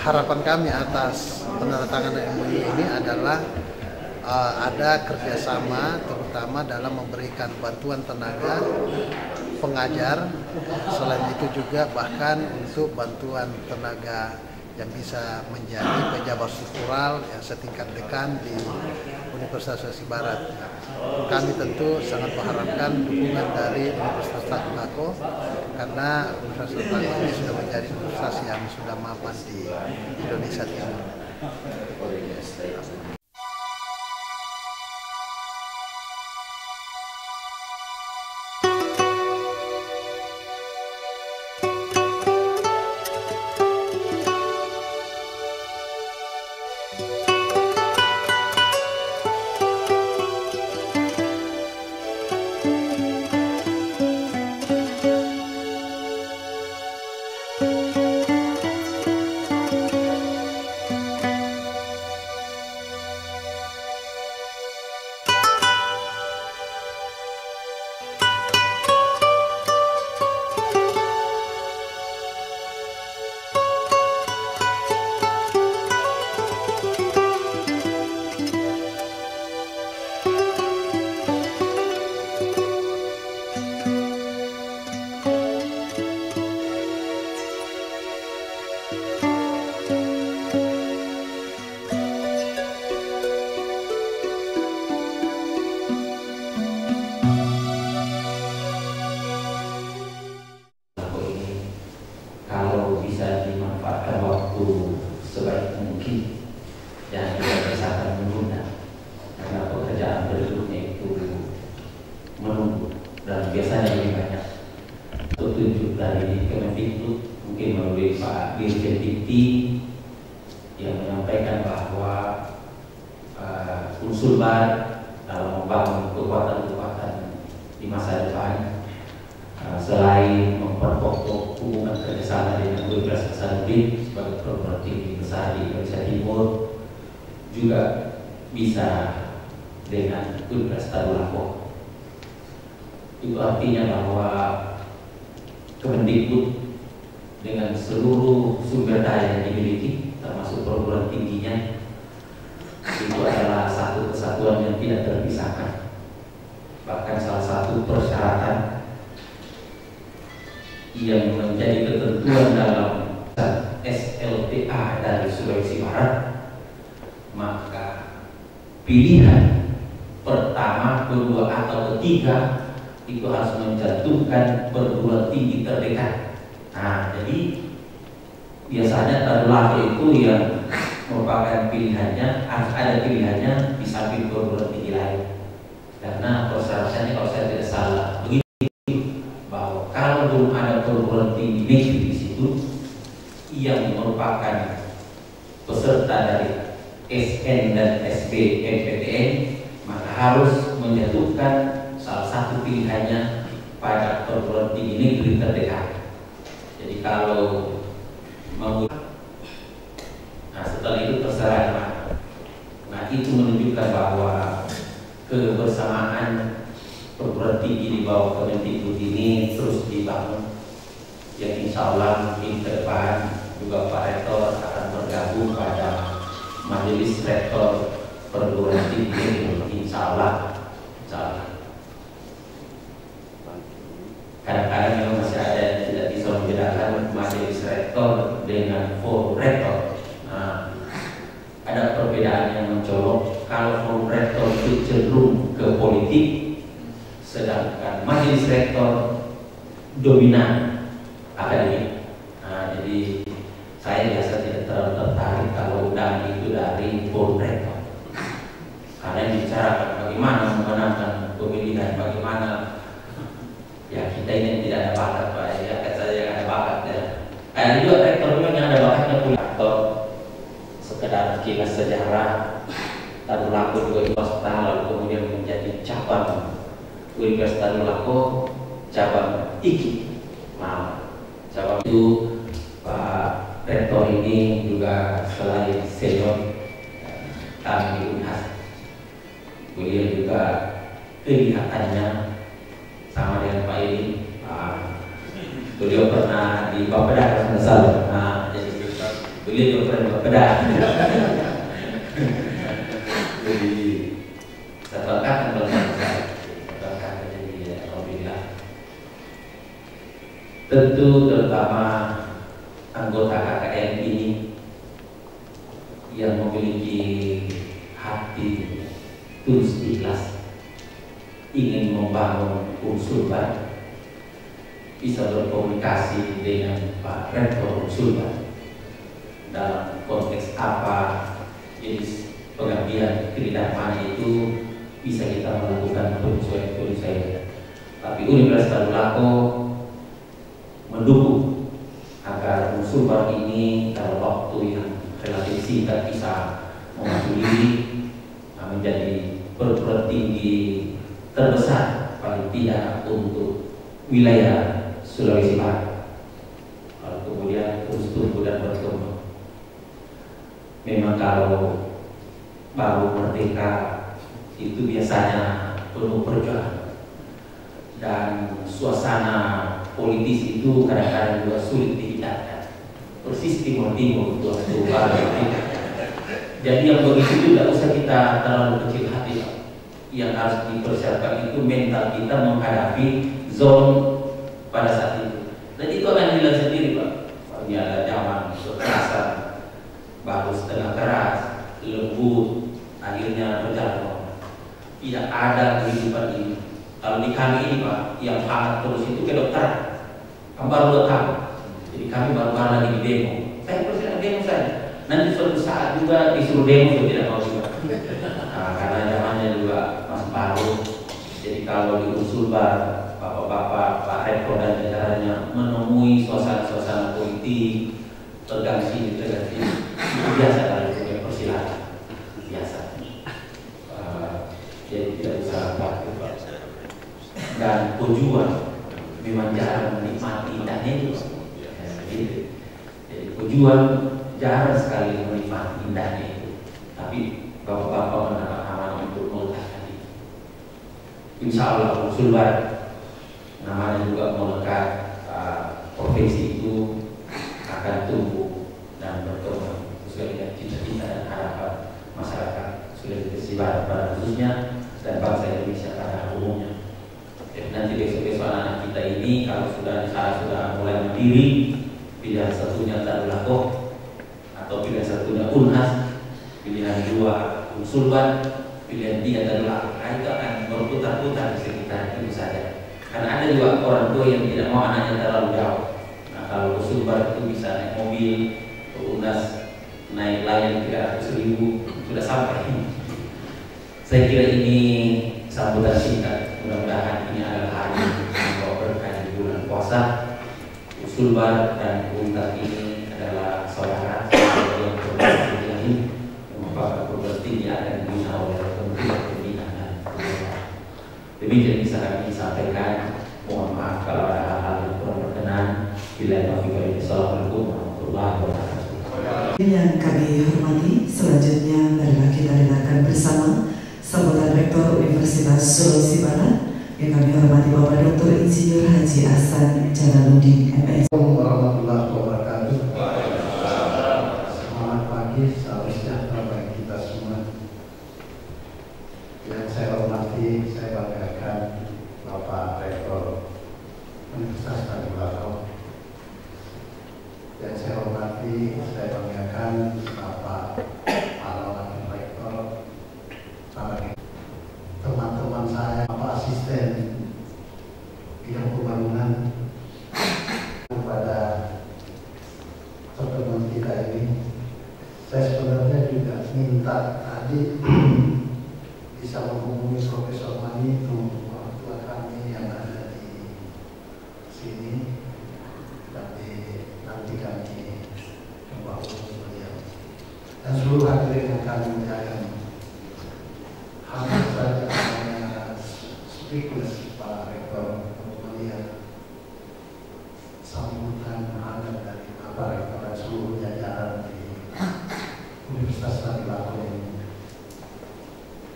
harapan kami atas penandatanganan MOU ini adalah ada kerjasama terutama dalam memberikan bantuan tenaga pengajar, selain itu juga bahkan untuk bantuan tenaga yang bisa menjadi pejabat struktural yang setingkat dekan di Universitas Sulawesi Barat. Kami tentu sangat mengharapkan dukungan dari Universitas Tadulako karena Universitas Tadulako ini sudah menjadi universitas yang sudah mapan di Indonesia Timur. Sebaik mungkin dan tidak bisa menunda karena pekerjaan berikutnya itu menunggu dan biasanya lebih banyak. Petunjuk dari Kemendikbud mungkin melalui Pak Dirjen Dikti yang menyampaikan bahwa unsur baru dalam membangun kekuatan-kekuatan di masa depan selain memperkokoh hubungan kerjasama dengan Universitas Hasanuddin sebagai perguruan tinggi besar di Indonesia Timur, juga bisa dengan Universitas Tadulako. Itu artinya bahwa Kemendikbud dengan seluruh sumber daya yang dimiliki, termasuk perguruan tingginya, itu adalah satu kesatuan yang tidak terpisahkan. Bahkan salah satu persyaratan yang menjadi ketentuan dalam SLTA dari Sulawesi Barat, maka pilihan pertama, kedua atau ketiga itu harus mencantumkan perguruan tinggi terdekat. Nah, jadi biasanya Tadulako itu yang merupakan pilihannya, harus ada pilihannya di samping perguruan tinggi lain. Karena persyaratannya kalau saya tidak salah begitu, bahwa kalau belum ada perguruan tinggi negeri di situ yang merupakan peserta dari SN dan SBMPTN, maka harus menjatuhkan salah satu pilihannya pada perguruan tinggi negeri terdekat. Jadi kalau mau, nah setelah itu terserah. Nah itu menunjukkan bahwa kebersamaan perguruan tinggi di bawah Kemendikbud ini terus dibangun, yang insya Allah mungkin ke depan juga Pak Rektor akan bergabung pada Majelis Rektor Perguruan Tinggi, insya Allah. Kadang-kadang memang masih ada yang tidak bisa membedakan Majelis Rektor dengan Forum Rektor. Nah, ada perbedaan yang mencolok. Kalau Forum Rektor itu cenderung ke politik, sedangkan Majelis Rektor dominan akademik. Nah, jadi saya biasa tidak terlalu tertarik kalau undang itu dari Forum Rektor, karena yang bicarakan bagaimana memenangkan pemilihan, bagaimana ya kita ini tidak ada bakat, Pak. Ya saya yang ada bakat ya. Ada juga rektor memang yang ada bakatnya punya atau sekedar kilas sejarah. Tadulako 2 tahun lalu kemudian menjadi cabang Universitas Tadulako, cabang IKI. Nah, cabang itu Pak Rektor ini juga selain senior kami di Unhas, beliau juga kelihatannya sama dengan Pak Edi. Beliau pernah di Bapeda. Nah, jadi Beliau juga berbeda. Jadi satu angkatan jadi alhamdulillah. Tentu terutama anggota KKN ini yang memiliki hati tulus ikhlas ingin membangun Unsulbar, bisa berkomunikasi dengan Pak Rektor Unsulbar dalam konteks apa jenis pengabdian kehidupan itu bisa kita melakukan penyesuaian. Tapi Universitas Tadulako mendukung agar Unsulbar ini dalam waktu yang relatif singkat bisa mengaju diri menjadi perguruan tinggi terbesar paling tidak untuk wilayah Sulawesi Barat. Kemudian terus tumbuh dan berkembang. Memang kalau baru merdeka itu biasanya penuh perjuangan dan suasana politis itu kadang-kadang juga sulit dihindarkan. Persis timur-timur waktu baru merdeka. Jadi yang begitu tidak usah kita terlalu kecil hati. Yang harus dipersiapkan itu mental kita menghadapi zone pada saat itu. Dan itu akan hilang sendiri, Pak. Ini ada zaman kekerasan, baru setengah keras, lembut, akhirnya berjalan. Tidak ada kehidupan ini. Kalau di kami ini, Pak, yang hangat terus itu kedokteran. Kami baru 2 tahun. Jadi kami baru lagi di demo. Saya persiapan demo saja. Nanti suatu saat juga disuruh demo, saya tidak mau juga. Nah, karena zamannya juga masih baru. Jadi kalau di Unsulbar, bapak-bapak, Pak Rektor dan jajarannya menemui suasana-suasana politik, tegang sini, itu biasa kalau itu persilakan, biasa. Jadi tidak bisa waktu. Dan tujuan memang jarang menikmati indahnya itu. Jadi tujuan jarang sekali menikmati indahnya itu. Tapi bapak-bapak mendapat amanah untuk meletakkan itu. Insya Allah Unsulbar namanya juga melekat, provinsi itu akan tumbuh dan berkembang sesuai dengan cita-cita dan harapan masyarakat Sulawesi Barat pada khususnya dan bangsa Indonesia pada umumnya. Jadi nanti besok-besok anak kita ini kalau sudah mulai mandiri, pilihan satunya Tadulako atau pilihan satunya Unhas, pilihan 2 Unsulbar, pilihan 3 Tadulako. Itu akan berputar-putar di sekitar itu saja. Karena ada juga orang tua yang tidak mau anaknya terlalu jauh. Nah, kalau Unsulbar itu bisa naik mobil, ke Unhas naik layang 300.000 sudah sampai. Saya kira ini sambutan singkat. Mudah-mudahan ini adalah hari yang berkah di bulan puasa. Unsulbar dan Unhas ini adalah saudara yang berbeda yang merupakan perguruan tinggi akan dibina oleh Kementerian Pendidikan dan Kebudayaan. Demikian bisa kami sampaikan. Mohon maaf kalau ada hal-hal yang kurang berkenan. Assalamualaikum warahmatullahi wabarakatuh. Yang kami hormati, selanjutnya marilah kita dengarkan bersama sambutan Rektor Universitas Sulawesi Barat yang kami hormati Bapak Dr. Insinyur Haji Ahsan Jalaluddin MS. Assalamualaikum warahmatullahi wabarakatuh. Selamat pagi, salam sejahtera bagi kita semua. Yang saya hormati, saya banggakan Bapak Rektor Universitas Tadulako. Yang saya hormati, saya banggakan Bapak para wakil rektor, para teman-teman saya, Bapak asisten bidang pembangunan pada pertemuan kita ini. Saya sebenarnya juga minta tadi bisa menghubungi Profesor Manito, orang tua kami yang ada di sini, tapi nanti kami coba hubungi beliau dan seluruh hadirin yang kami muliakan. Hampir saja hanya speakless Pak Rektor untuk melihat sambutan hangat dari Bapak Rektor dan seluruh jajaran di Universitas Tadulako ini.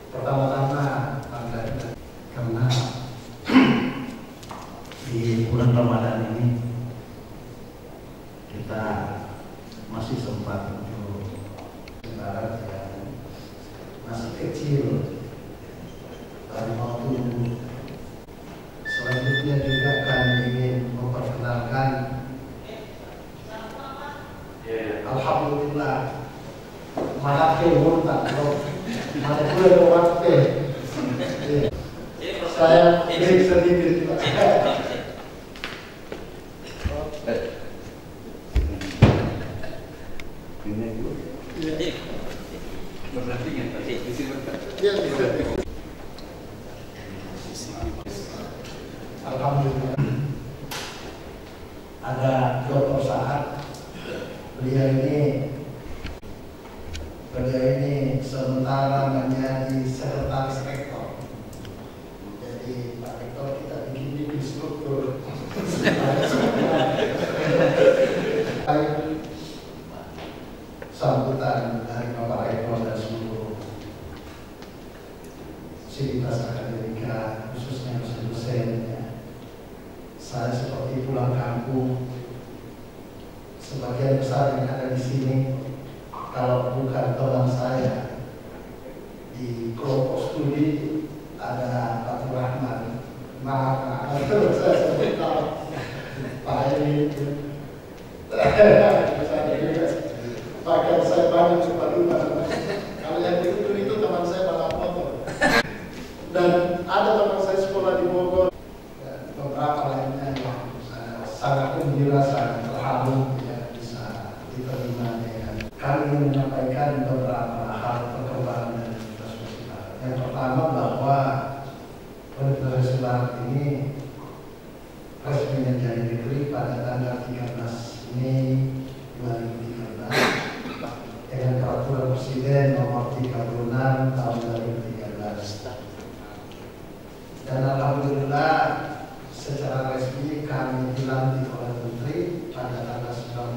Pertama-tama karena di bulan Ramadan ini kita masih sempat kecil dan mau tumbuh. Selanjutnya juga kami ingin memperkenalkan, alhamdulillah, manakil muntak, manakil waktu. Saya break sedikit. Alhamdulillah, ada Dr. Sahat. Beliau ini sementara menjadi sekretaris rektor. Jadi Pak Rektor kita bikin struktur. Sambutan dari Bapak Rektor dan seluruh sivitas akademika, khususnya dosen-dosen. Saya seperti pulang kampung. Sebagian besar yang ada di sini, kalau bukan teman saya di kelompok studi, ada Pak Rahman. Maaf, saya sebut Pak ini. Bahkan saya banyak cepat lupa. Kalau yang itu teman saya balap motor. Dan ada teman saya sekolah di Bogor. Dan beberapa lainnya yang sangat gembira, sangat terharu ya, bisa diterima dengan kami menyampaikan beberapa hal perkembangan dari Universitas Sulawesi Barat. Yang pertama bahwa Universitas Barat ini resmi menjadi negeri pada tanggal 13 Mei 2013 dengan peraturan Presiden nomor 36 tahun 2013. Dan alhamdulillah secara resmi kami dilantik oleh Menteri pada tanggal 19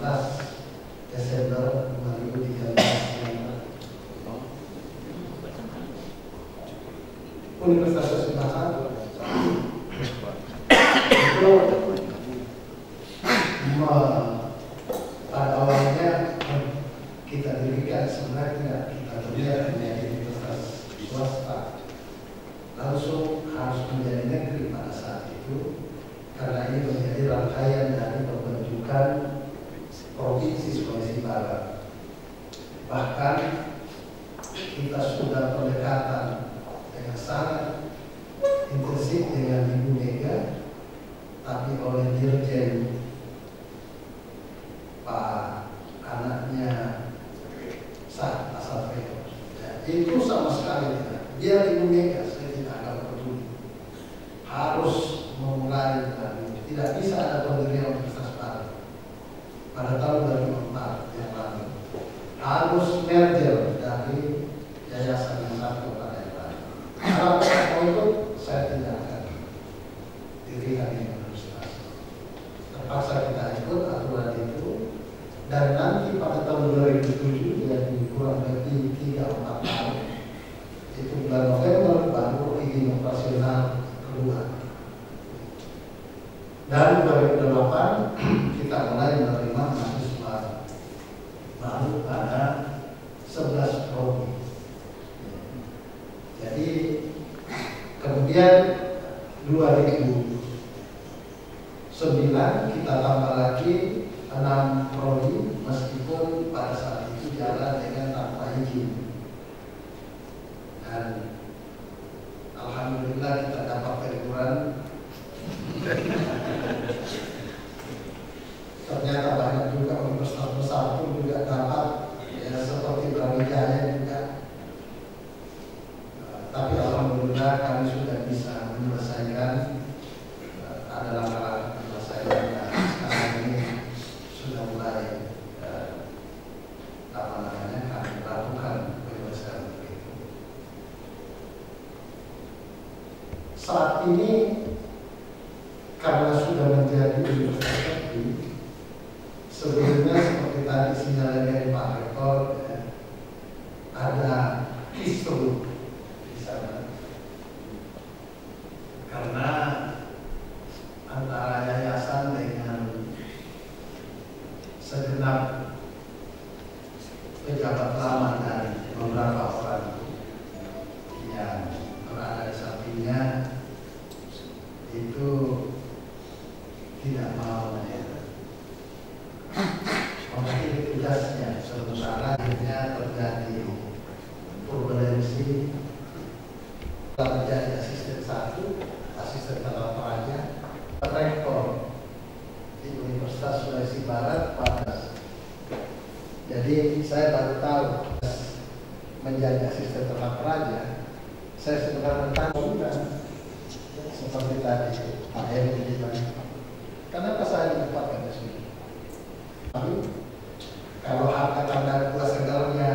Desember 2013. Universitas Sulawesi Barat pada awalnya kita dirikan sebenarnya kita lihat menjadi universitas swasta, langsung harus menjadi negeri pada saat itu karena ini menjadi rangkaian dari pembentukan Provinsi Sulawesi Barat. Bahkan kita sudah pendekatan dengan sangat intensif dengan Ibu Mega, tapi oleh Dirjen Pak anaknya Sah Asafel ya, itu sama sekali tidak. Biar Ibu Mega, saya tidak akan peduli. Harus memulai dari tidak bisa ada pendirian Universitas Barat pada tahun 2004 yang lalu. Harus merger dari yayasan yang satu pada yang lain. Kalau mau ikut, saya tidak akan dirikan di universitas. Terpaksa kita ikut aturan itu, dan nanti pada tahun 2007 jadi kurang lebih 3-4 tahun itu bulan November baru izin operasional keluar. Dan 2008 kita mulai menerima mahasiswa baru pada 11 prodi. Jadi kemudian 2009 kita tambah lagi 6 prodi, meskipun pada saat itu jalan dengan tanpa izin. Dan alhamdulillah kita dapat teguran. Ternyata banyak juga universitas besar pun juga dapat, ya, seperti Brawijaya juga. Tapi alhamdulillah kami sudah bisa menyelesaikan, ada langkah penyelesaian, dan sekarang ini sudah mulai kami lakukan penyelesaian itu. Saat ini karena sudah menjadi universitas negeri, sebelumnya seperti tadi sinyalnya dari Pak Rektor, ya, ada kisruh di sana. Karena antara yayasan dengan segenap pejabat lama dari beberapa orang saya baru tahu menjadi asisten tata praja, saya sebenarnya bertanya seperti tadi Pak Heri bilang, kenapa saya ditempatkan di sini? Tapi kalau harta karena kuasa segalanya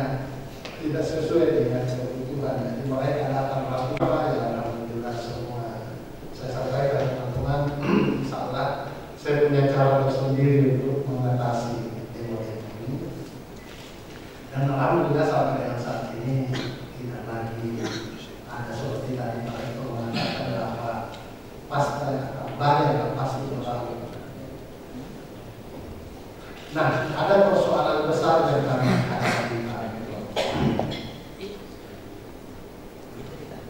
tidak sesuai dengan kebutuhan, jadi mereka datang apa ya, alhamdulillah semua saya sampaikan teman-teman, insyaallah saya punya cara tersendiri untuk mengatasi emosi ini, dan alhamdulillah sampai dengan saat ini tidak lagi ada seperti tadi Pak Eko mengatakan bahwa pasti banyak yang pasti berlalu. Nah, ada persoalan besar yang kami hadapi Pak Eko.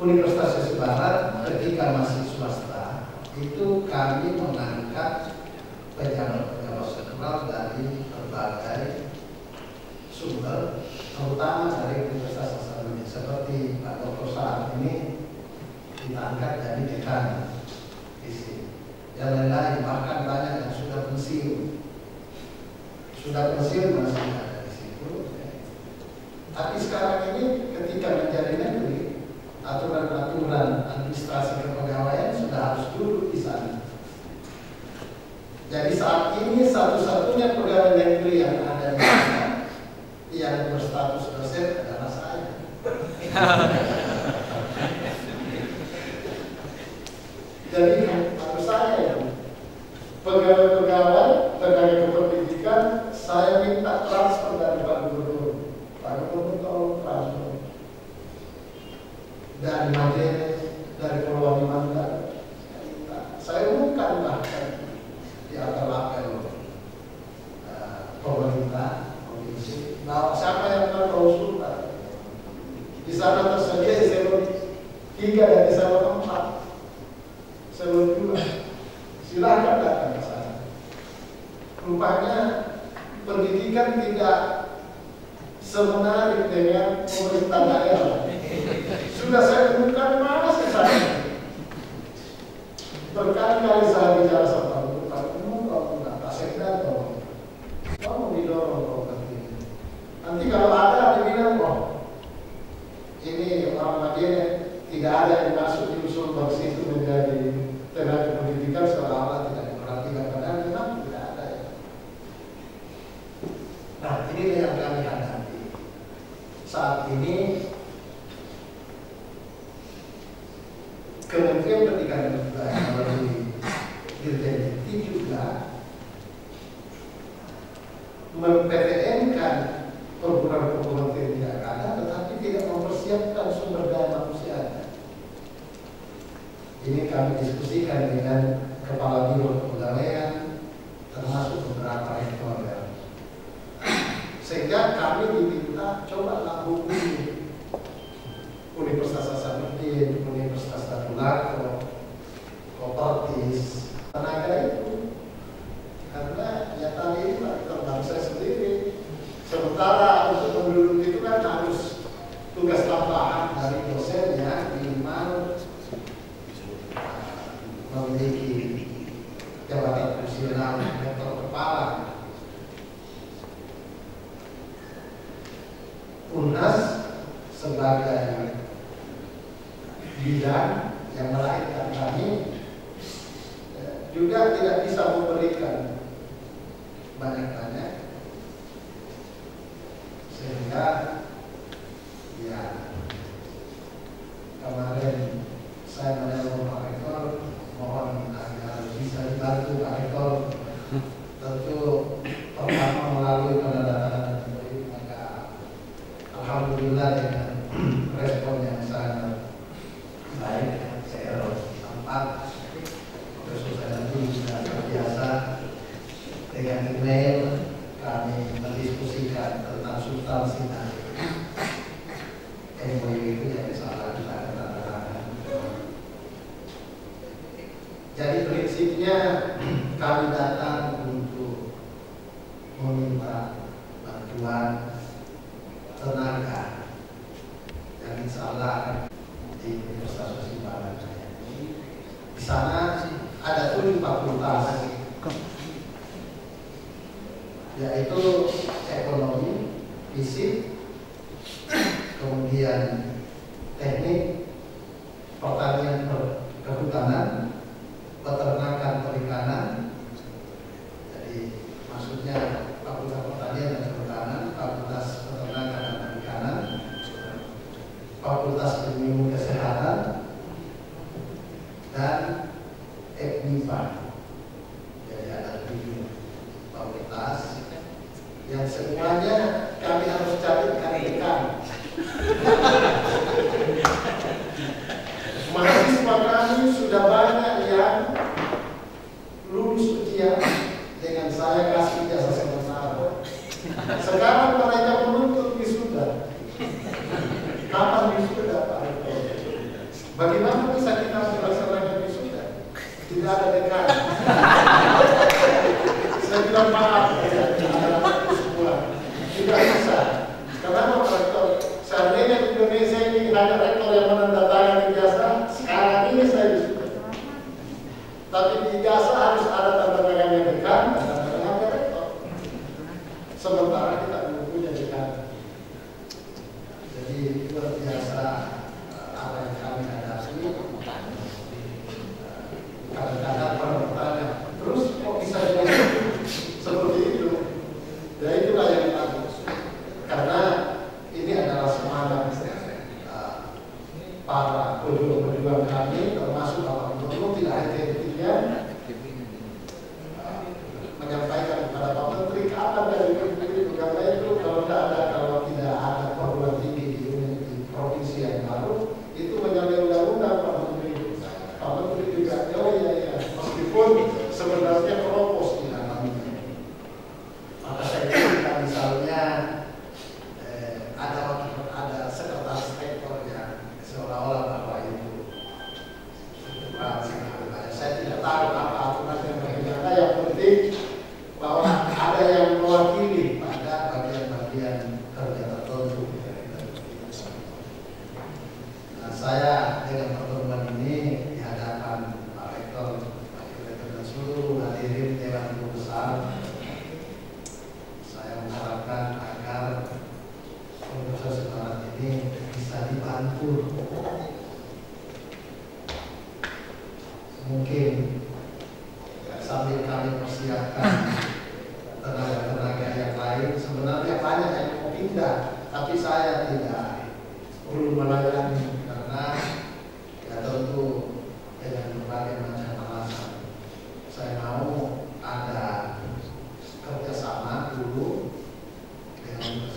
Universitas Sulawesi Barat ketika masih swasta itu kami mengangkat pejabat-pejabat sentral dari berbagai sumber, terutama dari Universitas Hasanuddin, seperti Pak Dr. Saad ini kita angkat jadi dekan di sini. Yang lain-lain bahkan banyak yang sudah pensiun masih ada di situ. Tapi sekarang ini ketika menjadi negeri, aturan-aturan administrasi kepegawaian sudah harus duduk di sana. Jadi saat ini satu-satunya pegawai negeri yang ada di sana yang berstatus dosen adalah saya. Jadi harus saya pegawai-pegawai tenaga kependidikan saya minta transfer dari Pak Gubernur. Pak Gubernur tolong transfer dari Majelis, dari Pulau Kalimantan. Saya umumkan bahkan di atas apel pemerintah provinsi bahwa siapa yang akan konsultan di sana tersedia eselon 3 dan eselon 4, eselon 2, silakan datang ke sana. Rupanya pendidikan tidak semenarik dengan pemerintah daerah. Sudah saya temukan mana sih saya. Berkali-kali saya bicara sama Pak Gubernur, Pak Sekda, mau didorong program ini. Nanti kalau ada dibilang, oh ini Muhammadiyah tidak ada yang masuk di usul baksi itu menjadi tenaga pendidikan seolah-olah tidak diperhatikan, padahal memang tidak ada ya. Nah, ini yang kami hadapi saat ini. Kementerian Pendidikan dan Kebudayaan melalui Dirjen Dikti juga mem-PTN-kan perguruan-perguruan tinggi yang ada, tetapi tidak mempersiapkan sumber daya manusianya. Ini kami diskusikan dengan Kepala Biro Kepegawaian, termasuk beberapa rektor ya. Sehingga kami diminta cobalah hubungi Universitas Hasanuddin, Universitas Tadulako, Kopertis, tenaga itu, karena ya tadi itu terbang saya sendiri. Sementara untuk menduduki itu kan harus tugas tambahan dari dosen yang minimal memiliki jabatan fungsional rektor kepala. Unas sebagai bidang yang melahirkan kami juga tidak bisa memberikan banyak-banyak, sehingga ya kemarin saya menelpon Pak Rektor, mohon agar bisa dibantu Pak Rektor. Tentu pertama melalui penandatanganan MOU, maka alhamdulillah dengan respon yang sangat baik, saya sempat Profesor Sadanti sudah terbiasa dengan email kami mendiskusikan tentang substansi dari MOU itu yang salah kita katakan. Jadi prinsipnya kami datang untuk meminta bantuan tenaga yang insya Allah di Universitas Sulawesi Barat. Di sana ada 7 fakultas, yaitu ekonomi, fisik, kemudian teknik, pertanian kehutanan, peternakan perikanan. Jadi maksudnya Fakultas Pertanian dan Kehutanan, Fakultas Peternakan dan Perikanan, Fakultas Ilmu Kesehatan, dan FMIPA. Jadi ada 7 fakultas yang semuanya kami harus carikan dekan. Mahasiswa kami sudah banyak yang lulus ujian dengan saya kasih ijazah sementara. Sekarang mereka menuntut wisuda. Kapan wisuda, Pak Rektor? Bagaimana bisa kita melaksanakan wisuda? Tidak ada dekan. Saya bilang maaf ya, anak-anak semua. Tidak bisa. Kenapa Pak Rektor? Seandainya di Indonesia ini ada rektor yang menandatangani ijazah, sekarang ini saya wisuda. Tapi di ijazah harus ada tanda tangannya dekan dan tanda tangannya rektor. Sementara kita belum punya dekan. Jadi luar biasa apa yang kami hadapi. Kadang-kadang orang bertanya, terus kok bisa jadi seperti itu? Ya itulah yang bagus. Karena ini adalah semangat para pejuang-pejuang kami, termasuk Bapak Gubernur tidak henti-hentinya menyampaikan kepada Pak Menteri kapan dari itu, karena itu kalau tidak ada perguruan tinggi di provinsi yang baru itu menyalahi undang-undang Pak Menteri. Pak Menteri juga ya, meskipun sebenarnya keropos di dalamnya. Maka saya kira misalnya ada sekretaris rektor yang seolah-olah bahwa itu saya tidak tahu apa aturan yang bagaimana, yang penting bahwa ada yang mewakili pada bagian-bagian kerja tertentu. Nah, saya dengan pertemuan ini di hadapan Pak Rektor, Wakil Rektor dan seluruh hadirin Dewan Guru Besar, saya mengharapkan agar Universitas Barat ini bisa dibantu. Mungkin sambil kami persiapkan tenaga-tenaga yang lain, sebenarnya banyak yang mau pindah, tapi saya tidak perlu melayani karena ya tentu dengan berbagai macam alasan. Saya mau ada kerjasama dulu dengan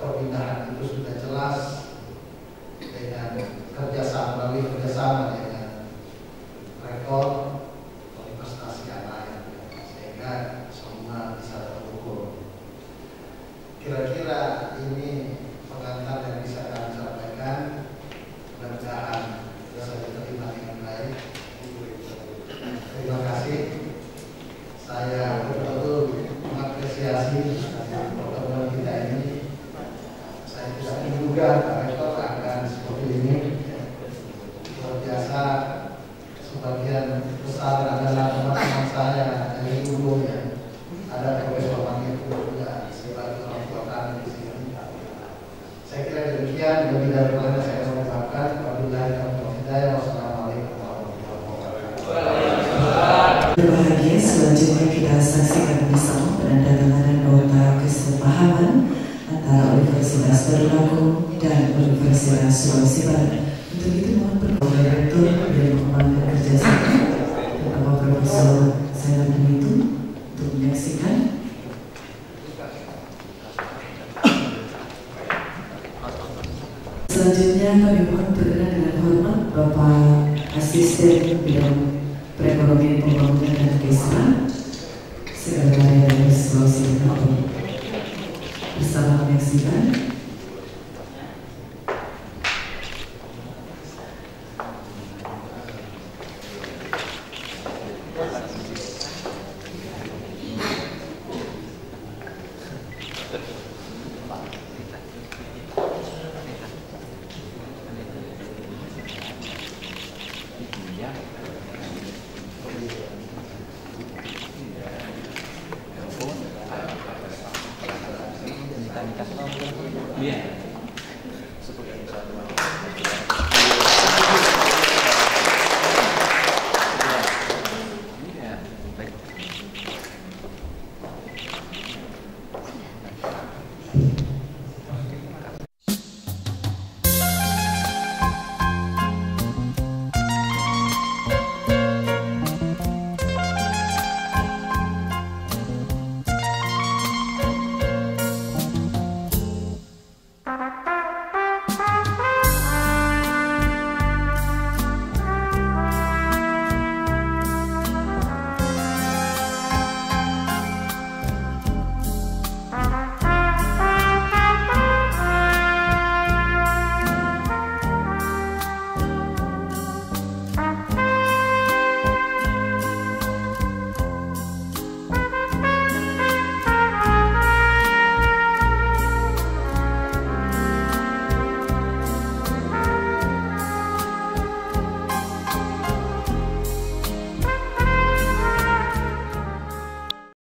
perpindahan itu sudah jelas dengan melalui kerjasama dengan rektor universitas yang lain, sehingga semua bisa terukur. Kira-kira ini pengantar yang bisa kami sampaikan. Mudah-mudahan bisa diterima dengan baik. Terima kasih. Saya betul-betul mengapresiasi pertemuan kita ini. Saya tidak menduga Pak Rektor akan seperti ini. Luar biasa. Sebagian besar adalah teman-teman saya dari dulu ya. Ada Profesor Mangifu juga sebagai orang tua kami di sini. Saya kira demikian. Lebih dari mana saya mengucapkan wabillahi taufiq hidayah. Wassalamualaikum warahmatullahi wabarakatuh. Berbahagia, selanjutnya kita saksikan bersama penandatanganan nota kesepahaman antara Universitas Trisakti dan Universitas Sulawesi Barat. Untuk itu mohon perkenan Rektor dan mengembangkan kerjasama Bapak Profesor Zainal itu untuk menyaksikan. Selanjutnya kami mohon perkenan dengan hormat Bapak Asisten Bidang Perekonomian Pembangunan dan Desa Sekretariat Sulawesi Barat bersama menyaksikan. Iya.